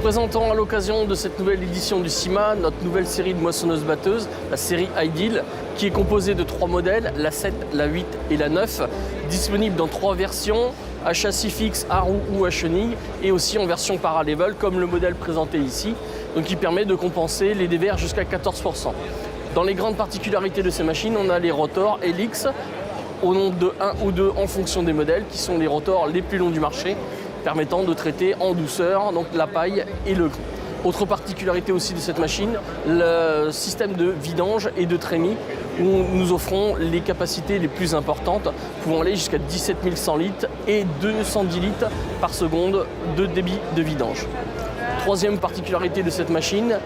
présentons à l'occasion de cette nouvelle édition du CIMA notre nouvelle série de moissonneuses-batteuses, la série Ideal, qui est composée de 3 modèles, la 7, la 8 et la 9, disponibles dans 3 versions, à châssis fixe, à roues ou à chenilles, et aussi en version paralevel, comme le modèle présenté ici, donc qui permet de compenser les dévers jusqu'à 14%. Dans les grandes particularités de ces machines, on a les rotors Helix, au nombre de 1 ou 2 en fonction des modèles, qui sont les rotors les plus longs du marché, permettant de traiter en douceur donc la paille et le grès. Autre particularité aussi de cette machine, le système de vidange et de trémie, où nous offrons les capacités les plus importantes, pouvant aller jusqu'à 17 100 litres et 210 litres par seconde de débit de vidange. Troisième particularité de cette machine,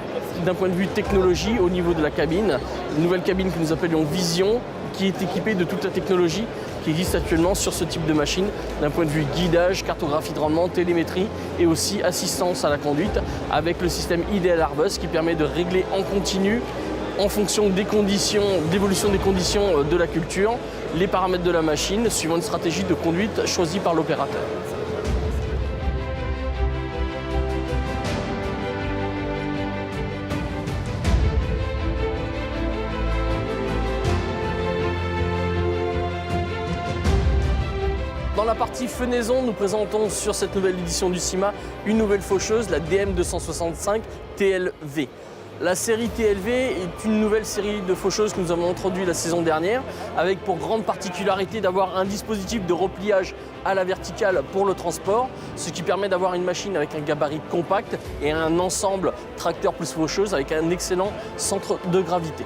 d'un point de vue technologie, au niveau de la cabine, une nouvelle cabine que nous appelions Vision, qui est équipée de toute la technologie qui existe actuellement sur ce type de machine, d'un point de vue guidage, cartographie de rendement, télémétrie et aussi assistance à la conduite, avec le système IDL Airbus qui permet de régler en continu, en fonction des conditions, d'évolution des conditions de la culture, les paramètres de la machine, suivant une stratégie de conduite choisie par l'opérateur. Dans la partie fenaison, nous présentons sur cette nouvelle édition du CIMA une nouvelle faucheuse, la DM265 TLV. La série TLV est une nouvelle série de faucheuses que nous avons introduite la saison dernière, avec pour grande particularité d'avoir un dispositif de repliage à la verticale pour le transport, ce qui permet d'avoir une machine avec un gabarit compact et un ensemble tracteur plus faucheuse avec un excellent centre de gravité.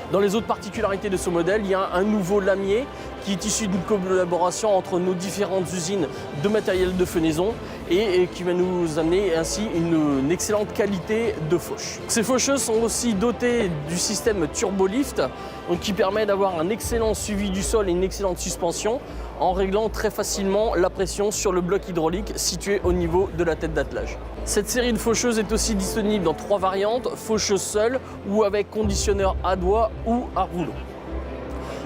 Dans les autres particularités de ce modèle, il y a un nouveau lamier qui est issu d'une collaboration entre nos différentes usines de matériel de fenaison et qui va nous amener ainsi une excellente qualité de fauche. Ces faucheuses sont aussi dotées du système Turbolift, donc qui permet d'avoir un excellent suivi du sol et une excellente suspension en réglant très facilement la pression sur le bloc hydraulique situé au niveau de la tête d'attelage. Cette série de faucheuses est aussi disponible dans 3 variantes, faucheuse seule ou avec conditionneur à doigt ou à rouleau.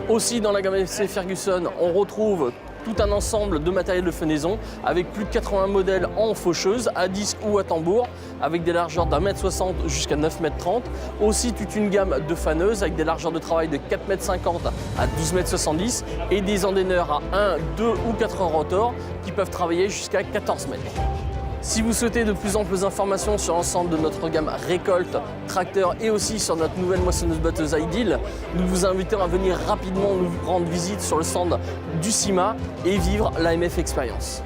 Aussi dans la gamme FC Ferguson, on retrouve tout un ensemble de matériel de fenaison avec plus de 80 modèles en faucheuse, à disque ou à tambour, avec des largeurs d'1,60 m jusqu'à 9,30 m. Aussi toute une gamme de faneuses avec des largeurs de travail de 4,50 m à 12,70 m et des endaineurs à 1, 2 ou 4 rotors qui peuvent travailler jusqu'à 14 mètres. Si vous souhaitez de plus amples informations sur l'ensemble de notre gamme récolte, tracteur et aussi sur notre nouvelle moissonneuse-batteuse Ideal, nous vous invitons à venir rapidement nous rendre visite sur le stand du CIMA et vivre l'AMF Experience.